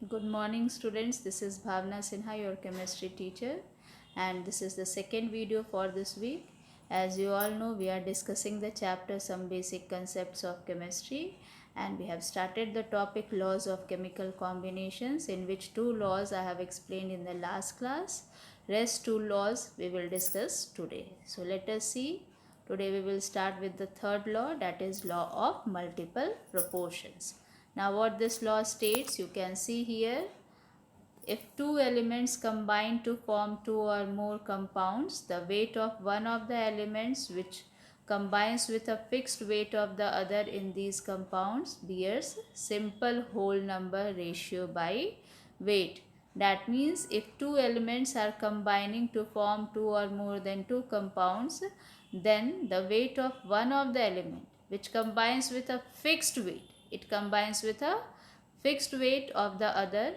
Good morning students, this is Bhavna Sinha, your chemistry teacher, and this is the second video for this week. As you all know, we are discussing the chapter Some Basic Concepts of Chemistry, and we have started the topic Laws of Chemical Combinations, in which two laws I have explained in the last class. Rest two laws we will discuss today. So let us see. Today we will start with the third law, that is law of multiple proportions. Now what this law states, you can see here, if two elements combine to form two or more compounds, the weight of one of the elements which combines with a fixed weight of the other in these compounds bears simple whole number ratio by weight. That means if two elements are combining to form two or more than two compounds, then the weight of one of the element which combines with a fixed weight, it combines with a fixed weight of the other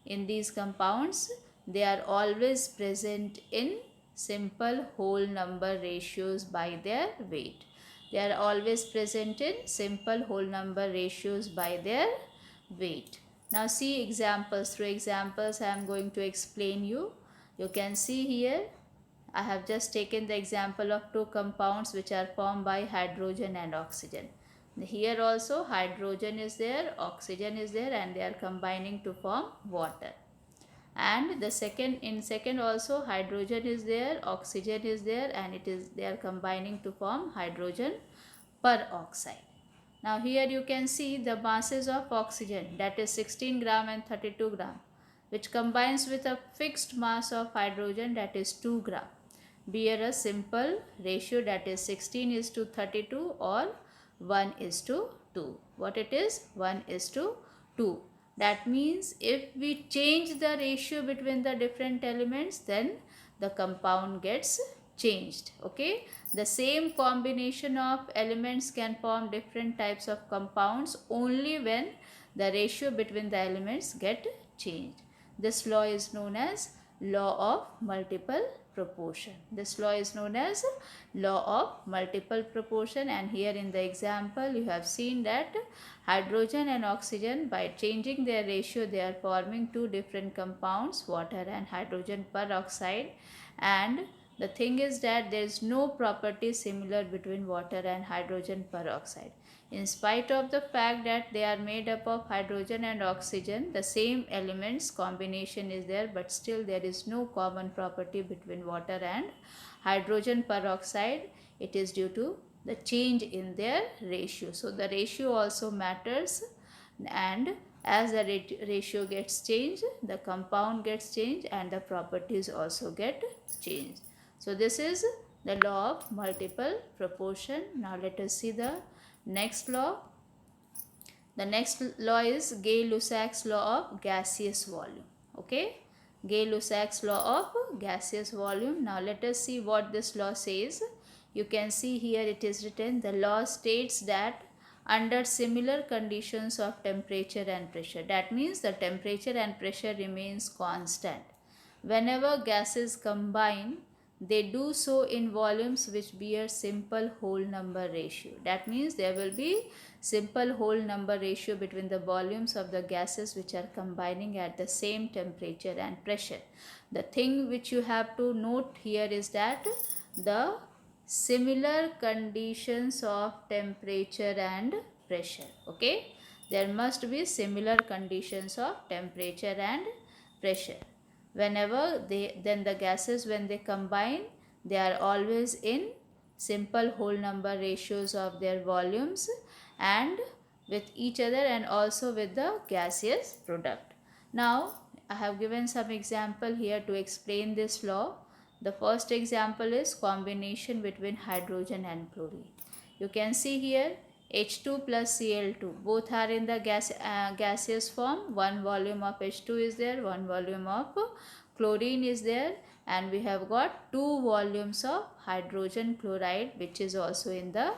in these compounds, they are always present in simple whole number ratios by their weight. They are always present in simple whole number ratios by their weight. Now see examples. Through examples I am going to explain you. You can see here I have just taken the example of two compounds which are formed by hydrogen and oxygen. Here also hydrogen is there, oxygen is there, and they are combining to form water. And the second also hydrogen is there, oxygen is there, and they are combining to form hydrogen peroxide. Now here you can see the masses of oxygen, that is 16 gram and 32 gram, which combines with a fixed mass of hydrogen, that is 2 gram, bear a simple ratio, that is 16 is to 32 or 1 is to 2. What it is? 1 is to 2. That means if we change the ratio between the different elements, then the compound gets changed. Okay, the same combination of elements can form different types of compounds only when the ratio between the elements get changed. This law is known as law of multiple proportion. This law is known as law of multiple proportion, and here in the example you have seen that hydrogen and oxygen, by changing their ratio, they are forming two different compounds, water and hydrogen peroxide. And the thing is that there is no property similar between water and hydrogen peroxide. In spite of the fact that they are made up of hydrogen and oxygen, the same elements combination is there, but still there is no common property between water and hydrogen peroxide. It is due to the change in their ratio. So the ratio also matters, and as the ratio gets changed, the compound gets changed and the properties also get changed. So this is the law of multiple proportion. Now let us see the next law. The next law is Gay-Lussac's law of gaseous volume. Okay, Gay-Lussac's law of gaseous volume. Now let us see what this law says. You can see here it is written, the law states that under similar conditions of temperature and pressure, that means the temperature and pressure remains constant, whenever gases combine, they do so in volumes which bear simple whole number ratio. That means there will be simple whole number ratio between the volumes of the gases which are combining at the same temperature and pressure. The thing which you have to note here is that the similar conditions of temperature and pressure. Okay, there must be similar conditions of temperature and pressure. Whenever then the gases, when they combine, they are always in simple whole number ratios of their volumes and with each other, and also with the gaseous product. Now I have given some example here to explain this law. The first example is combination between hydrogen and chlorine. You can see here H2 plus Cl2, both are in the gaseous form. One volume of H2 is there, one volume of chlorine is there, and we have got two volumes of hydrogen chloride which is also in the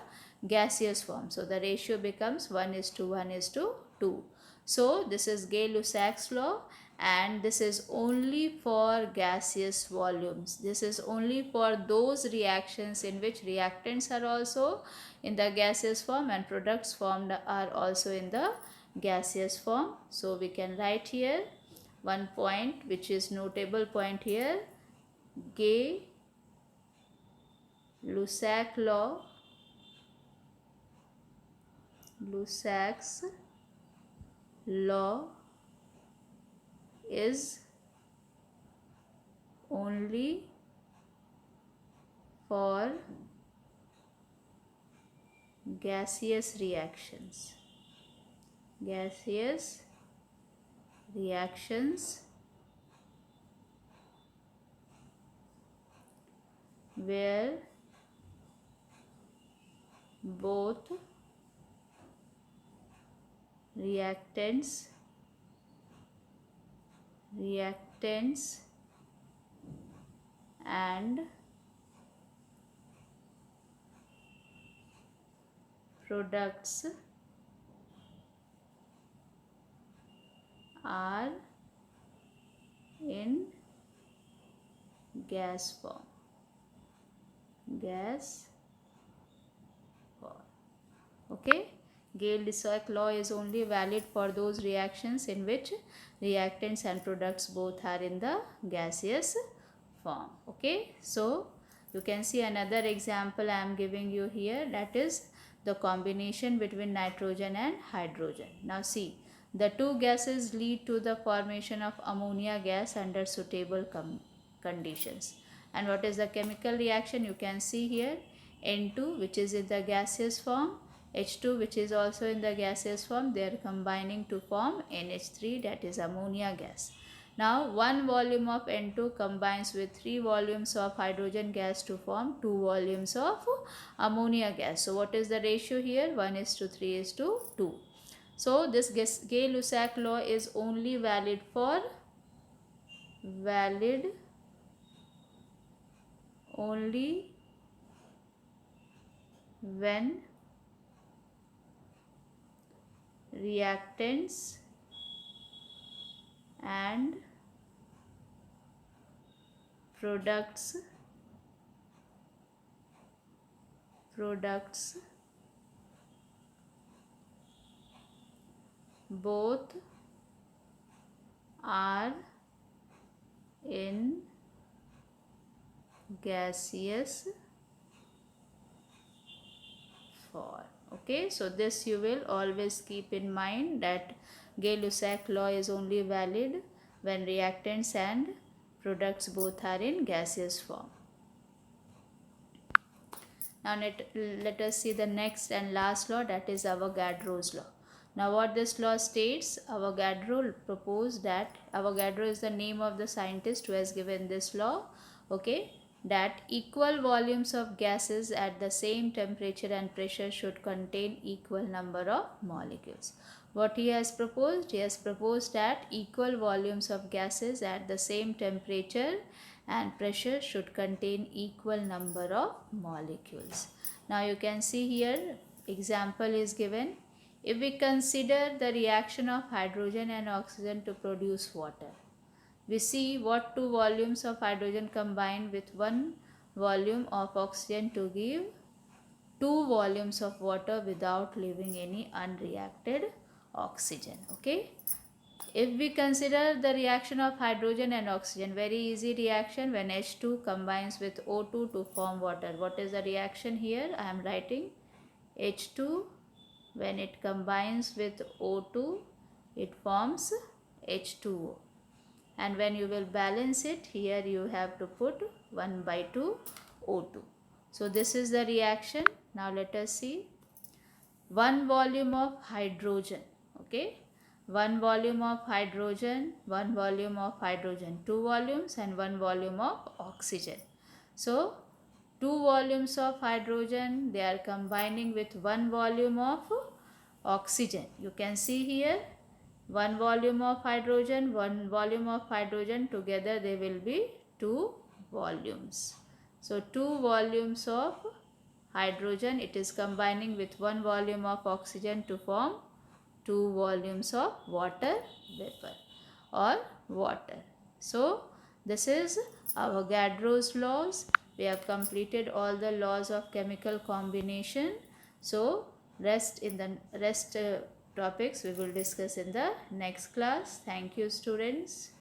gaseous form. So the ratio becomes 1 is to 1 is to 2. So this is Gay-Lussac's law, and this is only for gaseous volumes. This is only for those reactions in which reactants are also in the gaseous form and products formed are also in the gaseous form. So we can write here one point which is notable point here. Gay-Lussac law, Lussac's law is only for gaseous reactions. Gaseous reactions where both reactants and products are in gas form. Okay, Gay-Lussac law is only valid for those reactions in which reactants and products both are in the gaseous form. Okay, so you can see another example I am giving you here, that is the combination between nitrogen and hydrogen. Now see, the two gases lead to the formation of ammonia gas under suitable conditions. And what is the chemical reaction? You can see here, N2 which is in the gaseous form, H2 which is also in the gaseous form, they are combining to form NH3, that is ammonia gas. Now 1 volume of N2 combines with 3 volumes of hydrogen gas to form 2 volumes of ammonia gas. So what is the ratio here? 1:3:2. So this Gay-Lussac law is only valid only when reactants and products both are in gaseous form. Okay, so this you will always keep in mind, that Gay-Lussac law is only valid when reactants and products both are in gaseous form. Now let us see the next and last law, that is Avogadro's law. Now what this law states, Avogadro proposed that, Avogadro is the name of the scientist who has given this law, okay, that equal volumes of gases at the same temperature and pressure should contain equal number of molecules. What he has proposed? He has proposed that equal volumes of gases at the same temperature and pressure should contain equal number of molecules. Now you can see here, example is given. If we consider the reaction of hydrogen and oxygen to produce water, we see what 2 volumes of hydrogen combine with 1 volume of oxygen to give 2 volumes of water without leaving any unreacted oxygen. Okay, if we consider the reaction of hydrogen and oxygen, very easy reaction, when H2 combines with O2 to form water. What is the reaction here? I am writing H2, when it combines with O2, it forms H2O. And when you will balance it, here you have to put 1/2 O2. So this is the reaction. Now let us see. 1 volume of hydrogen, okay, 1 volume of hydrogen, 1 volume of hydrogen, 2 volumes, and 1 volume of oxygen. So 2 volumes of hydrogen, they are combining with 1 volume of oxygen. You can see here, 1 volume of hydrogen, 1 volume of hydrogen, together they will be 2 volumes. So 2 volumes of hydrogen, it is combining with 1 volume of oxygen to form 2 volumes of water vapor or water. So this is Avogadro's laws. We have completed all the laws of chemical combination. So rest topics we will discuss in the next class. Thank you, students.